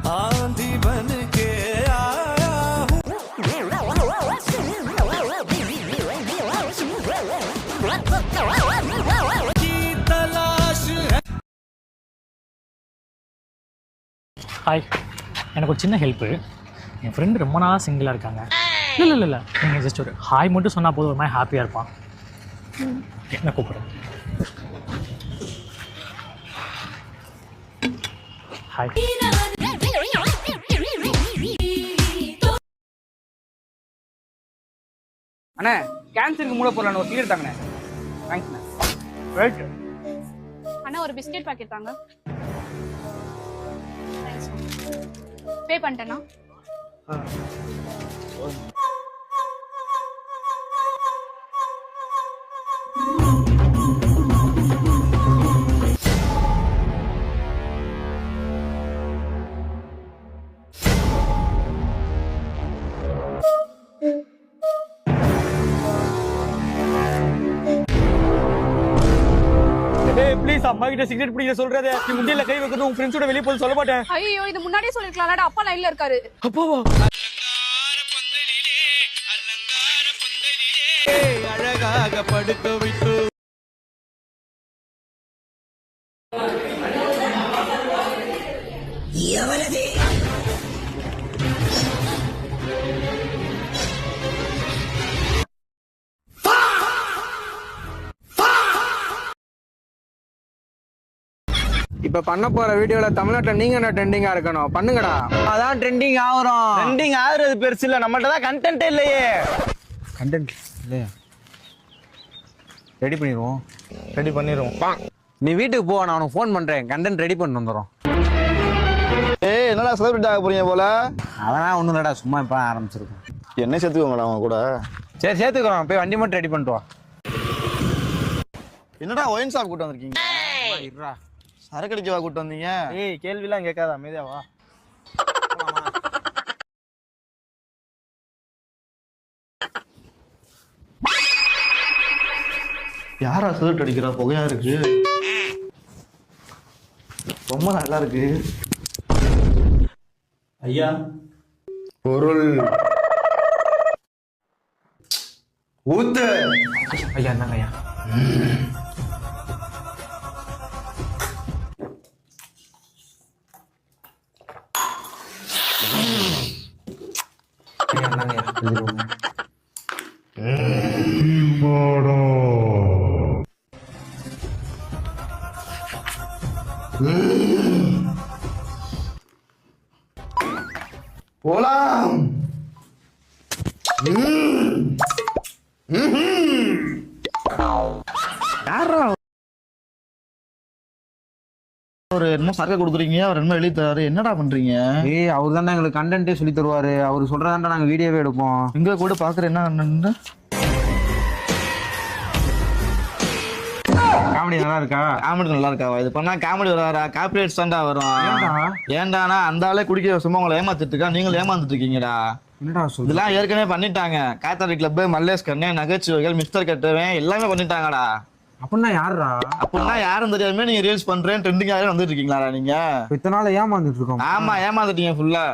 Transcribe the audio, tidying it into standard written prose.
आंधी बन के आया हूँ। की तलाश है। ஹாய், எனக்கு ஒரு சின்ன ஹெல்ப்பு. என் ஃப்ரெண்டு ரொம்ப நாளாக சிங்கிளாக இருக்காங்க. இல்லை நீங்கள் ஜஸ்ட் ஒரு ஹாய் மட்டும் சொன்னால் போதும், ஒரு மாதிரி ஹாப்பியாக இருப்பான். என்ன கூப்பிட்றேன். ஹாய். அண்ணே கேன்சருக்கு மூட போடலாம் ஒரு சீர் தாங்கண்ணே. தேங்க்ஸ்ண்ணே. ரைட் அண்ணா ஒரு பிஸ்கெட் பாக்கெட் தாங்க. பே பண்ணிட்டேனா? ப்ளீஸ் அம்மா கிட்ட சிகரெட் பிடிக்க சொல்றதே. நீ முண்டியில கை வைக்கிறது உன் ஃப்ரெண்ட்ஸோட வெளியே போய் சொல்ல மாட்டேன். ஐயோ இது முன்னாடியே சொல்லிருக்கலாம்டா. அப்பா லைன்ல இருக்காரு. அப்பாவா? அழகாக படுக்க விட்டு இப்ப பண்ண போற வீடியோல தமிழ்நாட்டுல நீங்க என்ன ட்ரெண்டிங்கா இருக்கணும் பண்ணுங்கடா. அதான் ட்ரெண்டிங் ஆகுறோம். ட்ரெண்டிங் ஆகுறது பெருசு இல்ல, நம்மள்ட்ட தான் கண்டென்ட் இல்லையே. கண்டென்ட் இல்லையா? ரெடி பண்ணிடுவோம். ரெடி பண்ணிடுவோம். நீ வீட்டுக்கு போ, நான் உனக்கு ஃபோன் பண்றேன். கண்டென்ட் ரெடி பண்ணிட்டு வந்துடும். ஏய் என்னடா செலிபிரிட்டி ஆக போறீங்க போல? அதெல்லாம் ஒண்ணும் இல்லடா, சும்மா இப்ப ஆரம்பிச்சிருக்கோம். என்ன சேர்த்துக்கோங்கடா அவங்க கூட. சரி சேர்த்துக்கிறோம், போய் வண்டி மட்டும் ரெடி பண்ணிட்டு வா. என்னடா ஒயின் ஷாப் கூட்டு வந்திருக்கீங்க? இருடா, சரக்கு அடிக்கவா கூட்டு வந்தீங்க? ஏய் கேள்விலாம் கேட்காத, அமைதியா வா. யாரா சிகரெட் அடிக்கிறா? புகையா இருக்கு, ரொம்ப நல்லா இருக்கு. ஐயா பொருள் ஊத்து. ஐயா என்னங்க ஐயா? போலாம். யாரா ஒரு என்ன சரக்கு கொடுக்குறீங்க, அவர் என்ன எழுதி தராரு, என்னடா பண்றீங்க? ஏய் அவர் தானே எங்களுக்கு கண்டென்ட்டே சொல்லி தருவாரு. அவர் சொல்றதாண்டா நாங்க வீடியோவே எடுப்போம். இங்க கூட பாக்குற என்ன காமெடி நல்லா இருக்கா? காமெடி நல்லா இருக்கா? இது பண்ணா காமெடி வராரா? காப்பிரைட்ஸ் தான்டா வரும். ஏன்டானா அந்த ஆளே குடிக்க சும்மா உங்களை ஏமாத்திட்டு இருக்கா, நீங்களும் ஏமாந்துட்டு இருக்கீங்கடா. என்னடா சொல்லு? இதெல்லாம் ஏற்கனவே பண்ணிட்டாங்க. காத்தாடி கிளப், மல்லேஷ் கண்ணே, நகைச்சுவைகள், மிஸ்டர் கட்டுவேன் எல்லாமே பண்ணிட்டாங்கடா. அப்படின்னா யாருடா? அப்படின்னா யாரும் தெரியாம நீங்க ரீல்ஸ் பண்றேன் ட்ரெண்டிங் ஆகவே வந்துட்டு இருக்கீங்களா நீங்க? இத்தனை நாள் ஏமாந்துட்டு இருக்கோம். ஆமா ஏமாந்துட்டீங்க ஃபுல்லா.